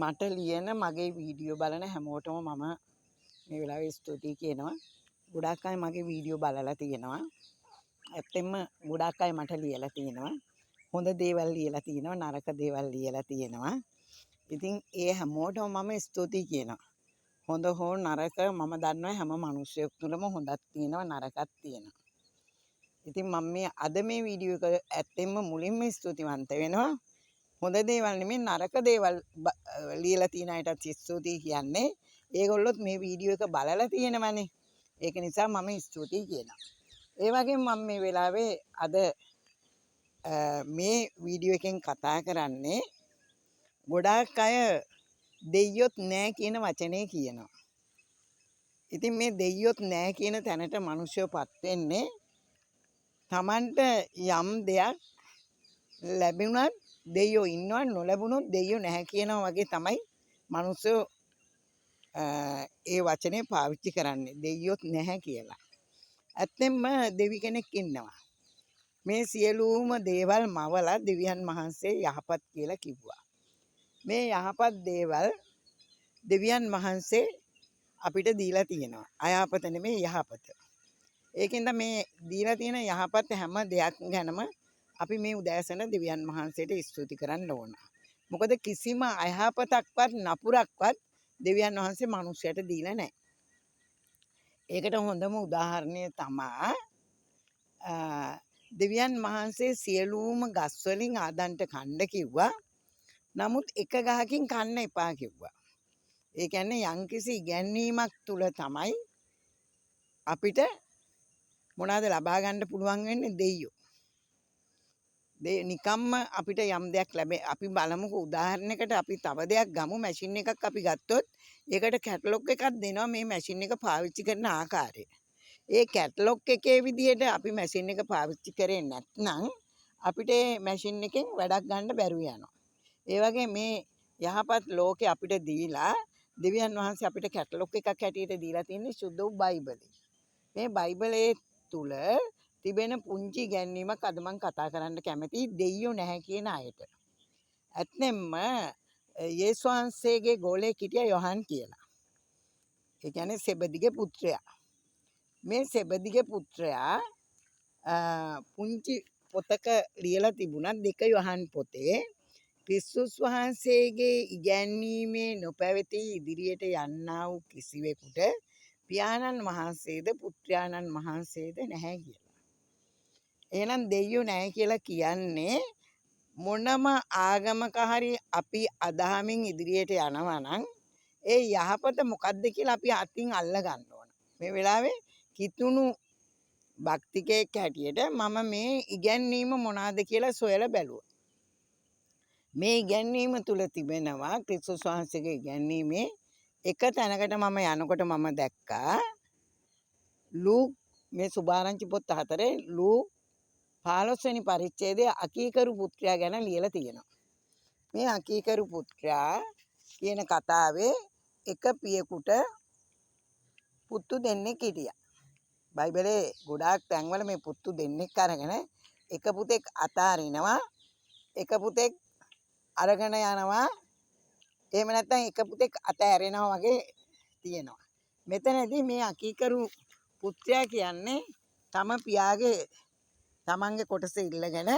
මට ලියන මගේ වීඩියෝ බලන හැමෝටම මම මේ වෙලාවේ ස්තුතියි කියනවා. ගොඩාක් අය මගේ වීඩියෝ බලලා තියෙනවා. ඇත්තෙන්ම ගොඩාක් අය මට ලියලා තියෙනවා. හොඳ දේවල් ලියලා තියෙනවා, නරක දේවල් ලියලා තියෙනවා. ඉතින් ඒ හැමෝටම මම ස්තුතියි කියනවා. හොඳ හෝ නරක මම දන්නවා හැම මිනිස්සෙක් තුළම හොඳක් තියෙනවා නරකක් තියෙනවා. ඉතින් මම මේ අද මේ වීඩියෝ එක ඇත්තෙන්ම මුලින්ම ස්තුතිවන්ත වෙනවා. හොඳ දේවල් නෙමෙයි නරක දේවල් ලියලා තියෙන අයටත් ස්තුතියි කියන්නේ. ඒගොල්ලොත් මේ වීඩියෝ එක බලලා තියෙනවනේ. ඒක නිසා මම ස්තුතියි කියනවා. ඒ වගේම මම මේ වෙලාවේ අද මේ වීඩියෝ එකෙන් කතා කරන්නේ ගොඩාක් අය දෙයියොත් නෑ කියන වචනේ කියනවා. ඉතින් මේ දෙයියොත් නෑ කියන තැනට මිනිස්සුපත් වෙන්නේ Tamanට යම් දෙයක් ලැබුණත් දෙයියෝ ඉන්නවා නොලැබුණොත් දෙයියෝ නැහැ කියනවා වගේ තමයි මිනිස්සු ඒ වචනේ පාවිච්චි කරන්නේ දෙයියොත් නැහැ කියලා. ඇත්තෙන්ම දෙවි කෙනෙක් ඉන්නවා. මේ සියලුම දේවල් මවලා දෙවියන් වහන්සේ යහපත් කියලා කිව්වා. මේ යහපත් දේවල් දෙවියන් වහන්සේ අපිට දීලා තියෙනවා. අයහපත නෙමෙයි යහපත. ඒකෙන්ද මේ දීලා තියෙන යහපත් හැම දෙයක් ගැනම අපි මේ උදෑසන දෙවියන් වහන්සේට ස්තුති කරන්න ඕන. මොකද කිසිම අයහපතක්වත් නපුරක්වත් දෙවියන් වහන්සේ මිනිස්සුන්ට දීලා නැහැ. ඒකට හොඳම උදාහරණය තමයි දෙවියන් වහන්සේ සියලුම ගස් වලින් ආදන්ට කන්න කිව්වා. නමුත් එක ගහකින් කන්න එපා කිව්වා. ඒ කියන්නේ යම්කිසි ඉගැන්වීමක් තුල තමයි අපිට මොනවාද ලබා ගන්න පුළුවන් වෙන්නේ දෙයියෝ. නිකම්ම අපිට යම් දෙයක් ලැබෙ අපි බලමුකෝ උදාහරණයකට අපි තව දෙයක් ගමු මැෂින් එකක් අපි ගත්තොත් ඒකට කැටලොග් එකක් දෙනවා මේ මැෂින් එක පාවිච්චි කරන ආකාරය. ඒ කැටලොග් එකේ විදිහට අපි මැෂින් එක පාවිච්චි කරේ නැත්නම් අපිට මැෂින් එකෙන් වැඩක් ගන්න බැරුව යනවා. ඒ වගේ මේ යහපත් ලෝකේ අපිට දීලා දෙවියන් වහන්සේ අපිට කැටලොග් එකක් හැටියට දීලා තියෙන්නේ සුද්ධ වූ බයිබලය. මේ බයිබලයේ තුල තිබෙන පුංචි ගැන්වීමක් අද මම කතා කරන්න කැමතියි දෙයියෝ නැහැ කියන අයට. ඇත්තෙන්ම යේසුස් වහන්සේගේ ගෝලයෙක් හිටියා යොහන් කියලා. ඒ කියන්නේ සෙබදිගේ පුත්‍රයා. මේ සෙබදිගේ පුත්‍රයා පුංචි පොතක ලියලා තිබුණා දෙක යොහන් පොතේ ක්‍රිස්තුස් වහන්සේගේ ඉගැන්වීමේ නොපැවති ඉදිරියට යන්නා වූ කිසිවෙකුට පියාණන් වහන්සේද පුත්‍රයාණන් වහන්සේද නැහැ කියලා. එහෙනම් දෙයියෝ නැහැ කියලා කියන්නේ මොනම ආගමක හරි අපි අදහමින් ඉදිරියට යනවා නම් ඒ යහපත මොකද්ද කියලා අපි අතින් අල්ල ගන්න ඕන. මේ වෙලාවේ කිතුණු භක්තිකයෙක් හැටියට මම මේ ඉගැන්වීම මොනවාද කියලා සොයලා බැලුවා. මේ ඉගැන්වීම තුල තිබෙනවා ක්‍රිස්තුස් වහන්සේගේ ඉගැන්වීමේ එක තැනකට මම යනකොට මම දැක්කා ලූක් මේ සුභාරංචි පොත් 4 ලූක් 15 වෙනි පරිච්ඡේදයේ අකීකරු පුත්‍රයා ගැන ලියලා තියෙනවා. මේ අකීකරු පුත්‍රයා කියන කතාවේ එක පියෙකුට පුතු දෙන්නෙක් හිටියා. බයිබලයේ ගොඩාක් තැන්වල මේ පුතු දෙන්නෙක් අරගෙන එක පුතෙක් අතාරිනවා එක පුතෙක් අරගෙන යනවා එහෙම නැත්නම් එක පුතෙක් අතෑරෙනවා වගේ තියෙනවා. මෙතනදී මේ අකීකරු පුත්‍රයා කියන්නේ තම පියාගේ තමන්ගේ කොටස ඉල්ලගෙන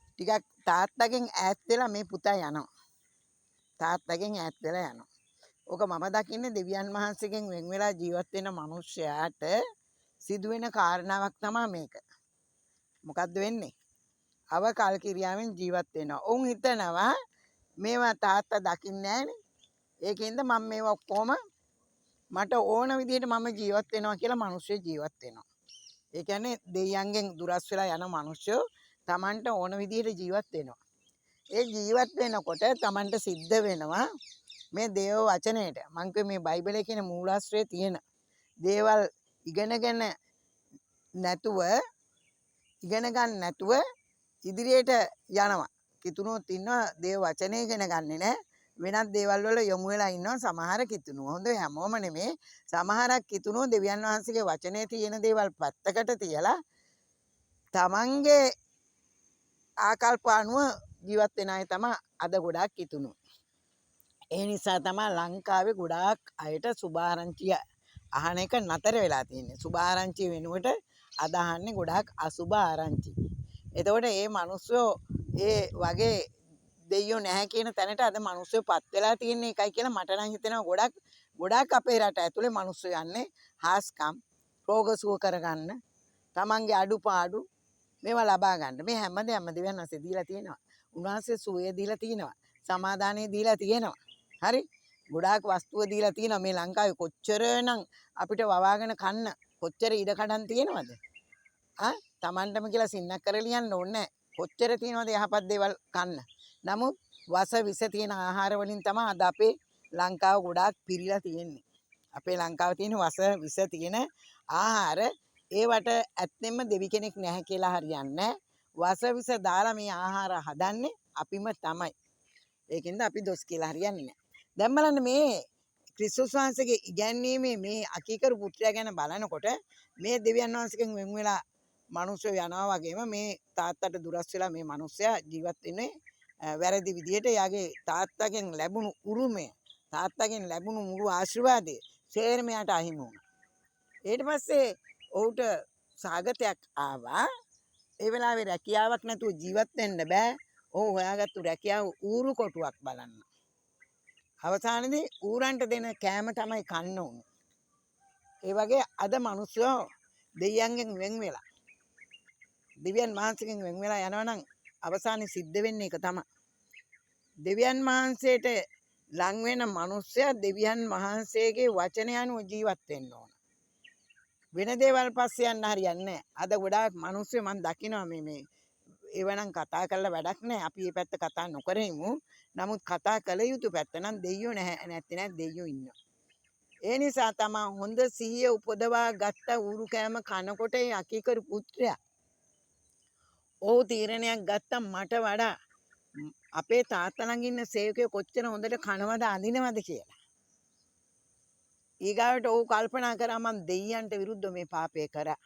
ටිකක් තාත්තගෙන් ඈත් වෙලා මේ පුතා යනවා. තාත්තගෙන් ඈත් වෙලා යනවා. ඕක මම දකින්නේ දෙවියන් වහන්සේගෙන් වෙන් වෙලා ජීවත් වෙන මිනිස්සයාට සිදුවෙන කාරණාවක් තමයි මේක. මොකද්ද වෙන්නේ? අව කල්කිරියාවෙන් ජීවත් වෙනවා. ඔවුන් හිතනවා මේවා තාත්තා දකින්නේ නැහනේ. ඒකෙන්ද මම මේවා ඔක්කොම මට ඕන විදිහට මම ජීවත් වෙනවා කියලා මිනිස්සු ජීවත් වෙනවා. ඒ කියන්නේ දෙයියන්ගෙන් දුරස් වෙලා යන මිනිස්සු Tamanට ඕන විදිහට ජීවත් වෙනවා. ඒ ජීවත් වෙනකොට Tamanට සිද්ධ වෙනවා මේ දේව වචනයේට මම කිව්වේ මේ බයිබලයේ කියන මූලාශ්‍රයේ තියෙන දේවල් ඉගෙන ගන්න නැතුව ඉදිරියට යනවා. කිතුණුත් ඉන්නවා දේව වචනේ ඉගෙන ගන්නේ නැහැ. වෙනත් දේවල් වල යොමු වෙලා ඉන්නවා සමහර කිතුණු. හොඳ හැමෝම නෙමේ. සමහරක් කිතුණු දෙවියන් වහන්සේගේ වචනේ තියෙන දේවල් පැත්තකට තියලා තමන්ගේ ආකල්ප අනුව ජීවත් වෙන අය තමයි අද ගොඩාක් කිතුණු. ඒ නිසා තමයි ලංකාවේ ගොඩාක් අයට සුභාරංචිය අහන එක නතර වෙලා තියෙන්නේ. සුභාරංචිය වෙනුවට අද අහන්නේ ගොඩාක් අසුභ ආරංචි. එතකොට මේ මිනිස්සු ඒ වගේ දෙයියෝ නැහැ කියන තැනට අද මිනිස්සු පත් වෙලා තියෙන එකයි කියලා මට නම් හිතෙනවා ගොඩාක් අපේ රට ඇතුලේ මිනිස්සු යන්නේ හාස්කම් රෝග සුව කරගන්න තමන්ගේ අඩුපාඩු මේවා ලබා ගන්න. මේ හැමදේම දෙවියන් වහන්සේ දීලා තියෙනවා. උන්වහන්සේ සුවය දීලා තියෙනවා. සමාදානය දීලා තියෙනවා. හරි? ගොඩාක් වස්තුව දීලා තියෙනවා. මේ ලංකාවේ කොච්චරනම් අපිට වවාගෙන කන්න කොච්චර ඉඩ කඩන් තියෙනවද? තමන්ටම කියලා සින්නක් කර ලියන්න ඕනේ නැහැ. කොච්චර තියෙනවද යහපත් දේවල් කන්න. නමුත් වස විස තියෙන ආහාර වලින් තමයි අද අපේ ලංකාව ගොඩාක් පිරීලා තියෙන්නේ. අපේ ලංකාවේ තියෙන වස විස තියෙන ආහාර ඒවට ඇත්තෙන්ම දෙවි කෙනෙක් නැහැ කියලා හරියන්නේ වස විස දාලා මේ ආහාර හදන්නේ අපිම තමයි. ඒකින්ද අපි දොස් කියලා හරියන්නේ නැහැ. දැන් බලන්න මේ ක්‍රිස්තුස් වහන්සේගේ ඉගැන්වීමේ මේ අකීකරු පුත්‍රයා ගැන බලනකොට මේ දෙවියන් වහන්සේගෙන් වෙන් වෙලා මිනිස්සු යනවා වගේම මේ තාත්තට දුරස් වෙලා මේ මිනිස්සයා ජීවත් වෙන්නේ වැරදි විදිහට. යාගේ තාත්තගෙන් ලැබුණු උරුමය තාත්තගෙන් ලැබුණු මුළු ආශිර්වාදය සේරම යාට අහිමි වුණා. ඊට පස්සේ ඔහුට සාගතයක් ආවා. ඒ වෙලාවේ රැකියාවක් නැතුව ජීවත් වෙන්න බෑ. ඔහු හොයාගත්තු රැකියාව ඌරු කොටුවක් බලන්න. අවසානයේදී ඌරන්ට දෙන කෑම තමයි කන්න උණු. ඒ වගේ අද මිනිස්සු දෙවියන්ගෙන් වෙන් වෙලා දෙවියන් වහන්සේගෙන් වෙන් වෙලා යනවා නම් අවසානයේ සිද්ධ වෙන්නේ ඒක තමයි. දෙවියන් වහන්සේට ලං වෙන මිනිස්සයා දෙවියන් වහන්සේගේ වචනය අනුව ජීවත් වෙන්න ඕන. වෙන දේවල් පස්සේ යන්න හරියන්නේ නැහැ. අද ගොඩාක් මිනිස්සු මම දකිනවා මේ ඒවනම් කතා කරලා වැඩක් නැහැ. අපි මේ පැත්ත කතා නොකරෙමු. නමුත් කතා කළ යුතු පැත්ත නම් දෙයියෝ නැහැ දෙයියෝ ඉන්නවා. ඒ නිසා තමයි හොඳ සිහිය උපදවා ගත්ත ඌරු කෑම කනකොට ඒ අකීකරු පුත්‍රයා ඔහු තීරණයක් ගත්තා මට වඩා අපේ තාත්තා ළඟ ඉන්න සේවකයෝ කොච්චර හොඳට කනවද අඳිනවද කියලා. ඊගාවට ඔහු කල්පනා කරා මම දෙයියන්ට විරුද්ධව මේ පාපය කරා.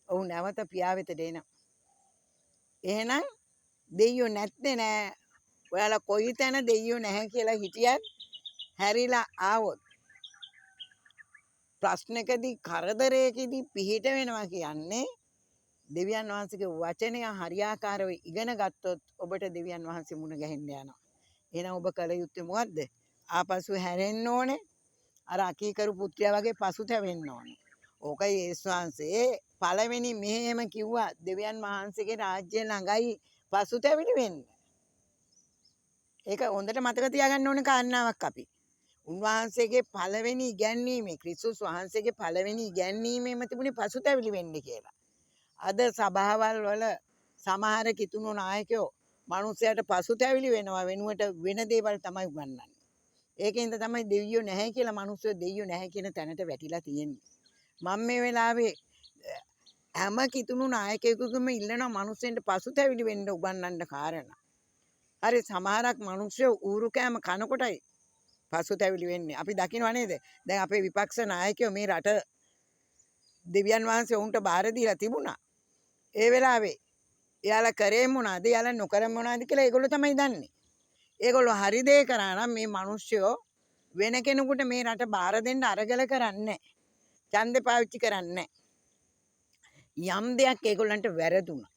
ඔහු නැවත පියා වෙතට එනවා. එහෙනම් දෙයියෝ නැත්තේ නෑ. ඔයාලා කොයි තැන දෙයියෝ නැහැ කියලා හිටියත් හැරිලා ආවොත් ප්‍රශ්නකදී කරදරයකදී පිහිට වෙනවා කියන්නේ දෙවියන් වහන්සේගේ වචනය හරියාකාරව ඉගෙන ගත්තොත් ඔබට දෙවියන් වහන්සේ මුණ ගැහෙන්න යනවා. එහෙනම් ඔබ කල යුත්තේ මොකද්ද? ආපසු හැරෙන්න ඕනේ. අර අකීකරු පුත්‍රයා වගේ පසුතැවෙන්න ඕනේ. ඕකයි යේසුස් වහන්සේ පළවෙනි මෙහෙම කිව්වා දෙවියන් වහන්සේගේ රාජ්‍ය ළඟයි පසුතැවිලි වෙන්න. ඒක හොඳට මතක තියාගන්න ඕනේ කාරණාවක් අපි. උන්වහන්සේගේ පළවෙනි ඉගැන්වීමේ ක්‍රිස්තුස් වහන්සේගේ පළවෙනි ඉගැන්වීමේම තිබුණේ පසුතැවිලි වෙන්න කියලා. අද සභාවල් වල සමහර කිතුණු නායකයෝ මිනිස්සයාට පසුතැවිලි වෙනවා වෙනුවට වෙන දේවල් තමයි උගන්වන්නේ. ඒකෙන්ද තමයි දෙවියෝ නැහැ කියලා මිනිස්සු දෙවියෝ නැහැ කියන තැනට වැටිලා තියෙන්නේ. මම මේ වෙලාවේ හැම කිතුණු නායකයෙකුගේම ඉල්ලනවා මිනිස්සුන්ට පසුතැවිලි වෙන්න උගන්වන්න කාරණා. හරි සමහරක් මිනිස්සු ඌරු කෑම කනකොටයි පසුතැවිලි වෙන්නේ. අපි දකින්නව නේද? දැන් අපේ විපක්ෂ නායකයෝ මේ රට දෙවියන් වහන්සේ උන්ට බාර දීලා තිබුණා. ඒ වෙලාවේ එයාලා කරේ මොනවද? එයාලා නොකර මොනවද කියලා ඒගොල්ලෝ තමයි දන්නේ. ඒගොල්ලෝ හරි දේ කරා නම් මේ මිනිස්සුયો වෙන කෙනෙකුට මේ රට බාර දෙන්න අරගල කරන්නේ නැහැ. ඡන්දේ පාවිච්චි කරන්නේ නැහැ. යම් දෙයක් ඒගොල්ලන්ට වැරදුනා.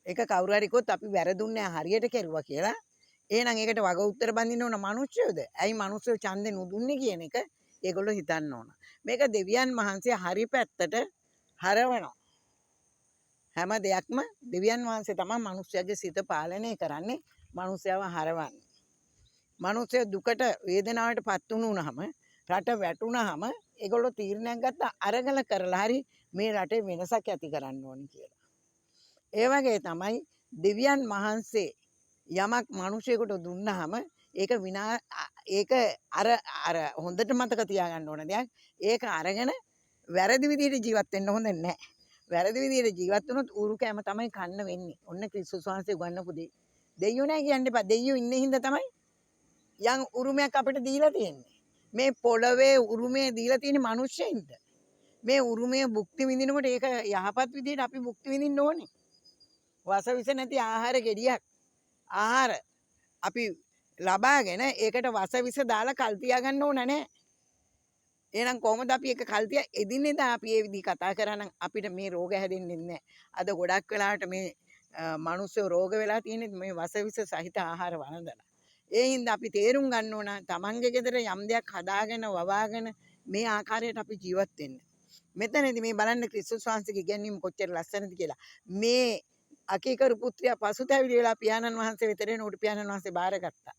ඒක කවුරු හරි කිව්වොත් අපි වැරදුන්නේ හරියට කෙරුවා කියලා. එහෙනම් ඒකට වග උත්තර බඳින්න ඕන මිනිස්සුයෝද? ඇයි මිනිස්සුયો ඡන්දේ නුදුන්නේ කියන එක ඒගොල්ලෝ හිතන්න ඕන. මේක දෙවියන් වහන්සේ හරි පැත්තට හරවනවා. හැම දෙයක්ම දෙවියන් වහන්සේ තමයි මිනිස්යාගේ සිත පාලනය කරන්නේ, මිනිස්යාව හරවන්නේ. මිනිස්සු දුකට වේදනාවට පත් වුණාම රට වැටුණාම ඒගොල්ලෝ තීරණයක් ගත්තා අරගල කරලා හරි මේ රටේ වෙනසක් ඇති කරන්න ඕනි කියලා. ඒ වගේ තමයි දෙවියන් වහන්සේ යමක් මිනිසෙකුට දුන්නාම ඒක ඒක අර හොඳට මතක තියාගන්න ඕන දෙයක්. ඒක අරගෙන වැරදි විදිහට ජීවත් වෙන්න හොඳ නැහැ. වැරදි විදිහට ජීවත් වුණොත් ඌරු කෑම තමයි කන්න වෙන්නේ. ඔන්න ක්‍රිස්තුස් වහන්සේ උගන්වපු දෙය. දෙයියෝ නැහැ කියන්න එපා. දෙයියෝ ඉන්නේ හින්දා තමයි යම් උරුමයක් අපිට දීලා තියෙන්නේ. මේ පොළවේ උරුමය දීලා තියෙන්නේ මිනිස්සෙයින්ට. මේ උරුමය භුක්ති විඳිනකොට ඒක යහපත් විදිහට අපි භුක්ති විඳින්න ඕනේ. වසවිස නැති ආහාර ගෙඩියක් ආහාර අපි ලබාගෙන ඒකට වසවිස දාලා කල් තියාගන්න ඕන නැහැ. එහෙනම් කොහොමද අපි එක කල් තියා එදිනෙදා අපි මේ විදිහ කතා කරා නම් අපිට මේ රෝග හැදෙන්නේ නැහැ. අද ගොඩක් වෙලාවට මේ මිනිස්සු රෝග වෙලා තියෙන්නේ මේ වසවිස සහිත ආහාර වළඳලා. ඒ හින්දා අපි තේරුම් ගන්න ඕන තමන්ගේ ගෙදර යම් දෙයක් හදාගෙන වවාගෙන මේ ආකාරයට අපි ජීවත් වෙන්න. මෙතනදී මේ බලන්න ක්‍රිස්තුස් වහන්සේගේ ඉගැන්වීම කොච්චර ලස්සනද කියලා. මේ අකීකරු පුත්‍රයා පසුතැවිලි වෙලා පියාණන් වහන්සේ වෙතට එනකොට පියාණන් වහන්සේ බාරගත්තා.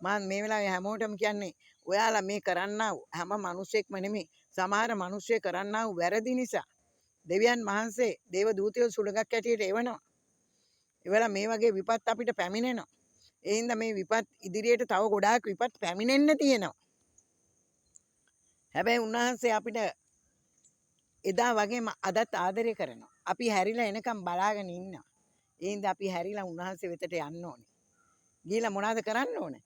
මම මේ වෙලාවේ හැමෝටම කියන්නේ ඔයාලා මේ කරන්නා වූ හැම මිනිසෙක්ම නෙමෙයි සමහර මිනිස්සු කරන්නා වූ වැරදි නිසා දෙවියන් වහන්සේ දේව දූතයෝ සුළඟක් ඇටියට එවනවා. එවලා මේ වගේ විපත් අපිට පැමිණෙනවා. ඒ හින්දා මේ විපත් ඉදිරියට තව ගොඩාක් විපත් පැමිණෙන්න තියෙනවා. හැබැයි උන්වහන්සේ අපිට එදා වගේම අදත් ආදරය කරනවා. අපි හැරිලා එනකම් බලාගෙන ඉන්නවා. ඒ හින්දා අපි හැරිලා උන්වහන්සේ වෙතට යන්න ඕනේ. ගිහිල්ලා මොනවද කරන්න ඕනේ?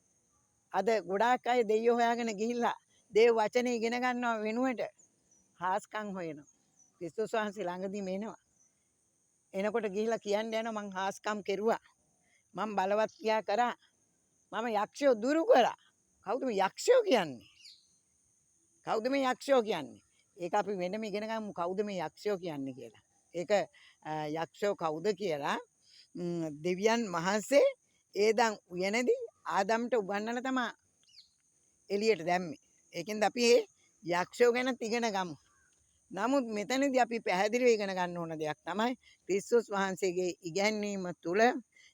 අද ගොඩාක් අය දෙයියෝ හොයාගෙන ගිහිල්ලා දේව වචනේ ඉගෙන ගන්නව වෙනුවට හාස්කම් හොයනවා. ක්‍රිස්තුස් වහන්සේ ළඟදීම එනවා. එනකොට ගිහිල්ලා කියන්න යනවා මං හාස්කම් කෙරුවා. මං බලවත් ක්‍රියා කරා. මම යක්ෂයෝ දුරු කරා. කවුද මේ යක්ෂයෝ කියන්නේ? කවුද මේ යක්ෂයෝ කියන්නේ? ඒක අපි වෙනම ඉගෙන ගමු කවුද මේ යක්ෂයෝ කියන්නේ කියලා. ඒක යක්ෂයෝ කවුද කියලා දෙවියන් වහන්සේ ඒදන් උයනදී ආදම්ට උගන්වලා තමයි එළියට දැම්මේ. ඒකෙන්ද අපි මේ යක්ෂයෝ ගැන ඉගෙන ගමු. නමුත් මෙතනදී අපි පැහැදිලිව ඉගෙන ගන්න ඕන දෙයක් තමයි ක්‍රිස්තුස් වහන්සේගේ ඉගැන්වීම තුළ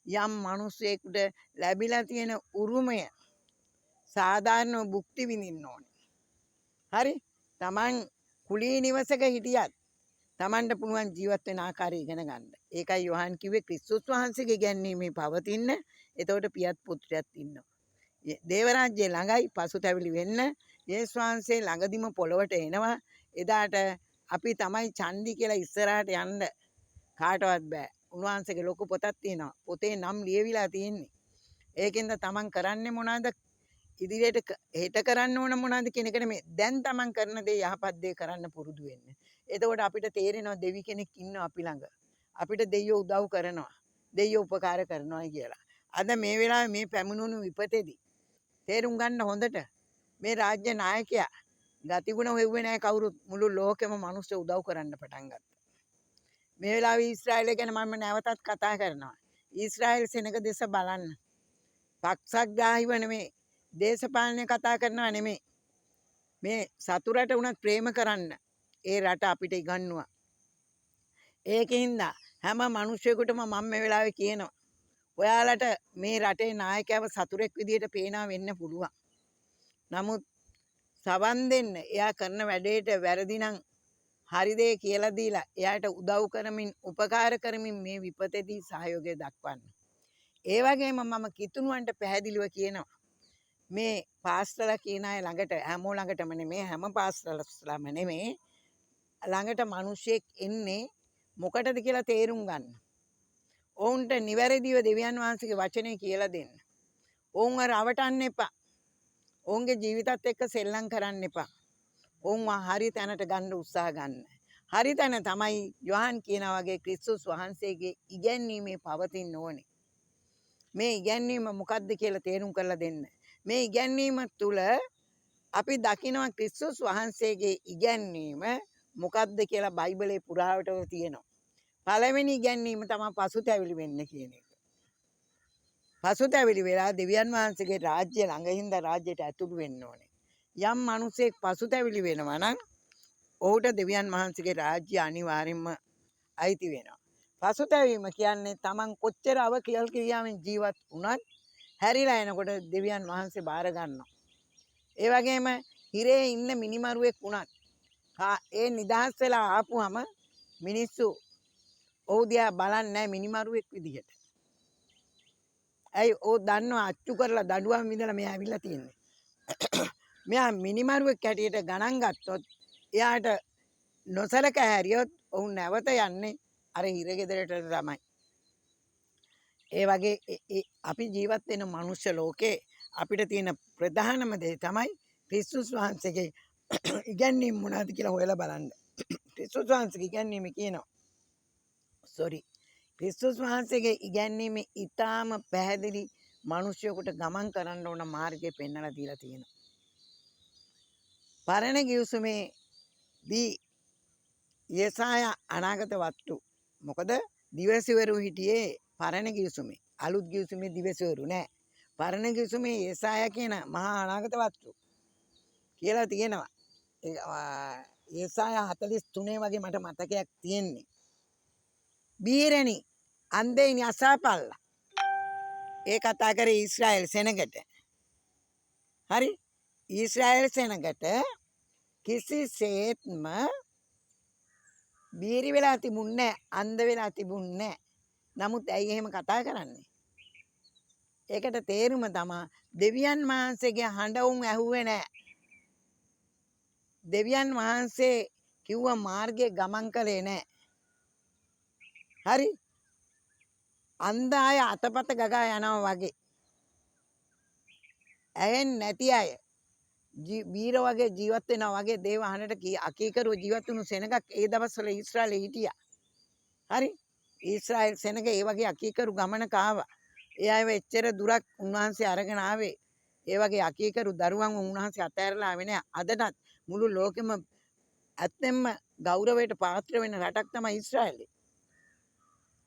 යම් මිනිසෙකුට ලැබිලා තියෙන උරුමය සාධාරණව භුක්ති විඳින්න ඕනේ. හරි? Taman කුලී නිවසක හිටියත් Tamanට පුළුවන් ජීවත් වෙන ආකාරය ඉගෙන ගන්න. ඒකයි යෝහන් කිව්වේ ක්‍රිස්තුස් වහන්සේගේ ඉගැන්වීමේ පවතින්න. එතකොට පියත් පුත්‍රයත් ඉන්නවා. දේව රාජ්‍යය ළඟයි පසුතැවිලි වෙන්න. යේසුස් වහන්සේ ළඟදිම පොළවට එනවා. එදාට අපි තමයි චන්දි කියලා ඉස්සරහට යන්න කාටවත් බෑ. උන්වහන්සේගේ ලොකු පොතක් තියෙනවා. පොතේ නම් ලියවිලා තියෙන්නේ. ඒකෙන්ද Taman කරන්නේ මොනවද? ඉදිරියට හෙට කරන්න ඕන මොනවද කියන එක නෙමෙයි. දැන් Taman කරන දේ යහපත් දේ කරන්න පුරුදු වෙන්න. එතකොට අපිට තේරෙනවා දෙවි කෙනෙක් ඉන්නවා අපි ළඟ. අපිට දෙයියෝ උදව් කරනවා. දෙයියෝ උපකාර කරනවා කියලා. අද මේ වෙලාවේ මේ පැමුණුණු විපතේදී තේරුම් ගන්න හොඳට මේ රාජ්‍ය නායකයා ගතිගුණ හොයුවේ නැහැ කවුරුත් මුළු ලෝකෙම මිනිස්සු උදව් කරන්න පටන් ගත්තා. මේ වෙලාවේ ඊශ්‍රායලය ගැන මම නැවතත් කතා කරනවා. ඊශ්‍රායල් සෙනඟ දෙස බලන්න. පක්ෂග්‍රාහීව නෙමෙයි දේශපාලනය කතා කරනවා නෙමෙයි. මේ සතුරට උනත් ප්‍රේම කරන්න ඒ රට අපිට ඉගන්නුවා. ඒකින්ද හැම මිනිහෙකුටම මම මේ වෙලාවේ කියනවා. ඔයාලට මේ රටේ නායකයව සතුරෙක් විදියට පේනවා වෙන්න පුළුවන්. නමුත් සවන් දෙන්න එයා කරන වැඩේට වැරදි නම් හරි දේ කියලා දීලා එයාට උදව් කරමින් උපකාර කරමින් මේ විපතේදී සහයෝගය දක්වන්න. ඒ වගේම මම කිතුණුවන්ට පැහැදිලිව කියනවා. මේ පාස්ටර්ලා කියන අය ළඟට හැමෝ ළඟටම නෙමෙයි හැම පාස්ටර්ලාම නෙමෙයි ළඟට මිනිහෙක් එන්නේ මොකටද කියලා තේරුම් ගන්න. ඔවුන්ට නිවැරදිව දෙවියන් වහන්සේගේ වචනේ කියලා දෙන්න. ඔවුන්ව රවටන්න එපා. ඔවුන්ගේ ජීවිතත් එක්ක සෙල්ලම් කරන්න එපා. ඔවුන්ව හරි තැනට ගන්න උත්සාහ ගන්න. හරි තැන තමයි යෝහන් කියනා වගේ ක්‍රිස්තුස් වහන්සේගේ ඉගැන්වීමේ පවතින්න ඕනේ. මේ ඉගැන්වීම මොකක්ද කියලා තේරුම් කරලා දෙන්න. මේ ඉගැන්වීම තුළ අපි දකිනවා ක්‍රිස්තුස් වහන්සේගේ ඉගැන්වීම මොකක්ද කියලා බයිබලයේ පුරාවටම තියෙනවා. පළවෙනි ඉගැන්වීම තමයි පසුතැවිලි වෙන්න කියන එක. පසුතැවිලි වෙලා දෙවියන් වහන්සේගේ රාජ්‍ය ළඟින්ද රාජ්‍යයට ඇතුළු වෙන්න ඕනේ. යම් මිනිසෙක් පසුතැවිලි වෙනවා නම් ඔහුට දෙවියන් වහන්සේගේ රාජ්‍ය අනිවාර්යෙන්ම අයිති වෙනවා. පසුතැවීම කියන්නේ Taman කොච්චර අවකීල් ක්‍රියාවෙන් ජීවත් වුණත් හැරිලා එනකොට දෙවියන් වහන්සේ බාර ගන්නවා. ඒ වගේම හිරේ ඉන්න මිනිමරුවෙක් වුණත් ඒ නිදහස් වෙලා ආපුවම මිනිස්සු ඔහු දිහා බලන්නේ නැහැ මිනිමරුවෙක් විදිහට. ඇයි ඔහු දන්නවා අච්චු කරලා දඬුවම් විඳලා මෙයා ඇවිල්ලා තියෙන්නේ. මෙයා මිනිමරුවෙක් හැටියට ගණන් ගත්තොත් එයාට නොසලක හැරියොත් ඔහු නැවත යන්නේ අර හිරගෙදරට තමයි. ඒ වගේ අපි ජීවත් වෙන මනුෂ්‍ය ලෝකේ අපිට තියෙන ප්‍රධානම දේ තමයි ක්‍රිස්තුස් වහන්සේගේ ඉගැන්වීම මොනවද කියලා හොයලා බලන්න. ක්‍රිස්තුස් වහන්සේගේ ඉගැන්වීම කියනවා. ක්‍රිස්තුස් වහන්සේගේ ඉගැන්වීම ඊටාම පැහැදිලි මිනිස්සුන්ට ගමන් කරන්න ඕන මාර්ගය පෙන්වලා දීලා තියෙනවා. පරණ ගිවිසුමේදී යෙසායා අනාගත වස්තු මොකද දිවසිවරු හිටියේ පරණ ගිවිසුමේ. අලුත් ගිවිසුමේ දිවසිවරු නෑ. පරණ ගිවිසුමේ යෙසායා කියන මහා අනාගත වස්තු කියලා තියෙනවා. යෙසායා 43 වගේ මට මතකයක් තියෙන්නේ. බීරණි අන්දේනි අසාපල්ලා. ඒ කතා කරේ ඊශ්‍රායල් සෙනගට. හරි? ඊශ්‍රායල් සෙනගට කිසිසේත්ම බීරි වෙලා තිබුණේ නැහැ, අන්ධ වෙලා තිබුණේ නැහැ. නමුත් ඇයි එහෙම කතා කරන්නේ? ඒකට තේරුම තමයි දෙවියන් වහන්සේගේ හඬ උන් ඇහුවේ නැහැ. දෙවියන් වහන්සේ කිව්ව මාර්ගයේ ගමන් කළේ නැහැ. හරි? අන්ධ අය අතපත ගගා යනවා වගේ. ඇහෙන්නේ නැති අය බීර වගේ ජීවත් වෙනවා වගේ දේව අහන්නට අකීකරුව ජීවත් වුණු සෙනගක් ඒ දවස්වල ඊශ්‍රායලේ හිටියා. හරි? ඊශ්‍රායල් සෙනග ඒ වගේ අකීකරු ගමනක ආවා. ඒ අයව එච්චර දුරක් උන්වහන්සේ අරගෙන ආවේ. ඒ වගේ අකීකරු දරුවන් උන්වහන්සේ අතෑරලා ආවේ නෑ. අදටත් මුළු ලෝකෙම ඇත්තෙන්ම ගෞරවයට පාත්‍ර වෙන රටක් තමයි ඊශ්‍රායලේ.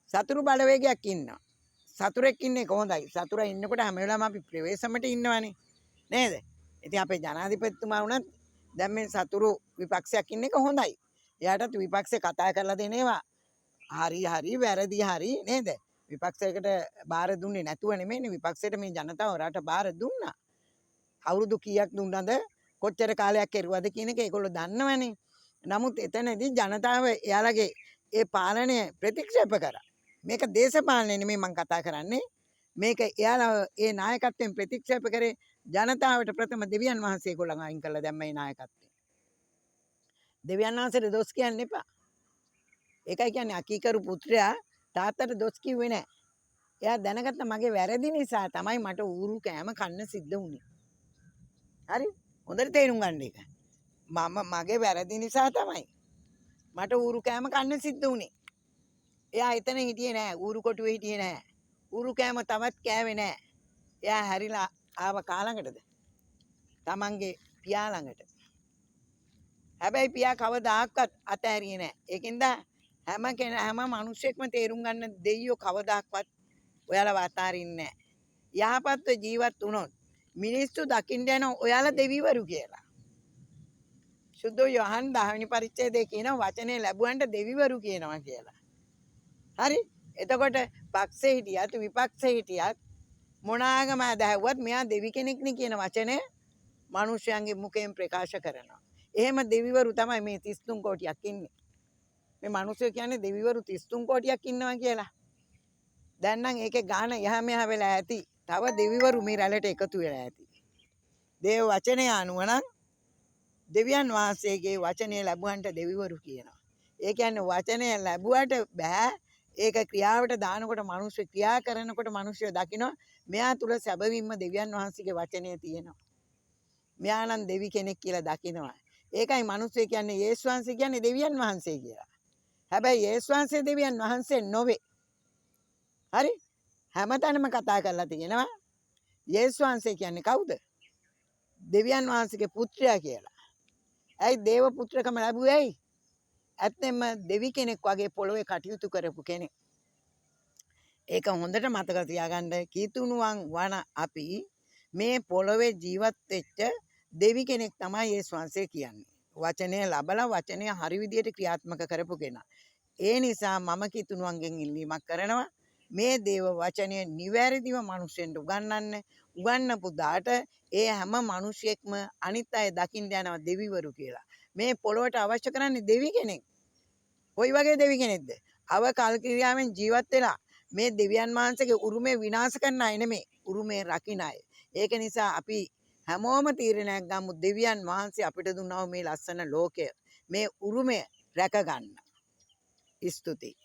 සතුරු බලවේගයක් ඉන්නවා. සතුරෙක් ඉන්නේ කොහොඳයි. සතුරා ඉන්නකොට හැම වෙලාවෙම අපි ප්‍රවේශමට ඉන්නවනේ. නේද? ඉතින් අපේ ජනාධිපතිතුමා වුණත් දැන් මේ සතුරු විපක්ෂයක් ඉන්න එක හොඳයි. එයාටත් විපක්ෂේ කතා කරලා දෙන ඒවා හරි හරි වැරදි හරි නේද? විපක්ෂයකට බාර දුන්නේ නැතුව නෙමෙයිනේ විපක්ෂයට මේ ජනතාව රට බාර දුන්නා. අවුරුදු කීයක් දුන්නද කොච්චර කාලයක් කෙරුවද කියන එක ඒගොල්ලෝ දන්නවනේ. නමුත් එතනදී ජනතාව එයාලගේ ඒ පාලනය ප්‍රතික්ෂේප කරා. මේක දේශපාලනය නෙමෙයි මම කතා කරන්නේ. මේක එයාලා ඒ නායකත්වයෙන් ප්‍රතික්ෂේප කරේ ජනතාවට ප්‍රථම දෙවියන් වහන්සේ ඒගොල්ලන් අයින් කළා දැන් මේ නායකත්වයෙන්. දෙවියන් වහන්සේට දොස් කියන්න එපා. ඒකයි කියන්නේ අකීකරු පුත්‍රයා තාත්තට දොස් කිව්වේ නැහැ. එයා දැනගත්ත මගේ වැරදි නිසා තමයි මට ඌරු කෑම කන්න සිද්ධ වුනේ. හරි? හොඳට තේරුම් ගන්න එක. මගේ වැරදි නිසා තමයි මට ඌරු කෑම කන්න සිද්ධ වුනේ. එයා එතන හිටියේ නැහැ. ඌරු කොටුවේ හිටියේ නැහැ. ඌරු කෑම තවත් කෑවේ නැහැ. එයා හැරිලා ආව කාලඟටද? තමන්ගේ පියා ළඟට. හැබැයි පියා කවදාක්වත් අතහැරියේ නැහැ. ඒකෙන්ද හැම මිනිස්සෙක්ම තේරුම් ගන්න දෙයියෝ කවදාක්වත් ඔයාලව අතාරින්නේ නැහැ. යහපත්ව ජීවත් වුණොත් මිනිස්සු දකින්න යන ඔයාලා දෙවිවරු කියලා. සුද්ධ යෝහන් 10 වෙනි පරිච්ඡේදයේ කියන වචනේ ලැබුවන්ට දෙවිවරු කියනවා කියලා. හරි? එතකොට පක්ෂේ හිටියත් විපක්ෂේ හිටියත් මොනාගම දැහුවත් මෙයා දෙවි කෙනෙක් නේ කියන වචනේ මිනිස්යන්ගේ මුඛයෙන් ප්‍රකාශ කරනවා. එහෙම දෙවිවරු තමයි මේ 33 කෝටියක් ඉන්නේ. මේ මිනිස්සු කියන්නේ දෙවිවරු 33 කෝටියක් ඉන්නවා කියලා. දැන් නම් ඒකේ ගාන යහ මෙහා වෙලා ඇති. තව දෙවිවරු මේ රැළට එකතු වෙලා ඇති. දේව වචනය අනුව නම් දෙවියන් වහන්සේගේ වචනය ලැබුවන්ට දෙවිවරු කියනවා. ඒ කියන්නේ වචනය ලැබුවට බෑ ඒක ක්‍රියාවට දානකොට මිනිස්සු ක්‍රියා කරනකොට මිනිස්සු දකිනවා මෙයා තුල සැබවින්ම දෙවියන් වහන්සේගේ වචනය තියෙනවා. මෙයා නම් දෙවි කෙනෙක් කියලා දකිනවා. ඒකයි මිනිස්සු කියන්නේ යේසුස් වහන්සේ කියන්නේ දෙවියන් වහන්සේ කියලා. හැබැයි යේසුස් වහන්සේ දෙවියන් වහන්සේ නොවේ. හරි? හැමතැනම කතා කරලා තියෙනවා යේසුස් වහන්සේ කියන්නේ කවුද? දෙවියන් වහන්සේගේ පුත්‍රයා කියලා. ඇයි දේව පුත්‍රකම ලැබුවේ ඇයි? ඇත්තෙන්ම දෙවි කෙනෙක් වගේ පොළොවේ කටයුතු කරපු කෙනෙක්. ඒක හොඳට මතක තියාගන්න කීතුණුවන් වන අපි මේ පොළොවේ ජීවත් වෙච්ච දෙවි කෙනෙක් තමයි යේසුස් වහන්සේ කියන්නේ. වචනය ලබලා වචනය හරි විදියට ක්‍රියාත්මක කරපු කෙනා. ඒ නිසා මම කීතුණුවන්ගෙන් ඉල්ලීමක් කරනවා මේ දේව වචනය නිවැරදිව මිනිස්සුන්ට උගන්වපු දාට ඒ හැම මිනිසෙක්ම අනිත් අය දකින්න යනවා දෙවිවරු කියලා. මේ පොළොවට අවශ්‍ය කරන්නේ දෙවි කෙනෙක්. කොයි වගේ දෙවි කෙනෙක්ද? අව කල්කිරියාවෙන් ජීවත් වෙලා මේ දෙවියන් වහන්සේගේ උරුමය විනාශ කරන අය නෙමෙයි. උරුමය රකින්න අය. ඒක නිසා අපි හැමෝම තීරණයක් ගමු දෙවියන් වහන්සේ අපිට දුන්නා මේ ලස්සන ලෝකය. මේ උරුමය රැක ගන්න. ස්තුතියි.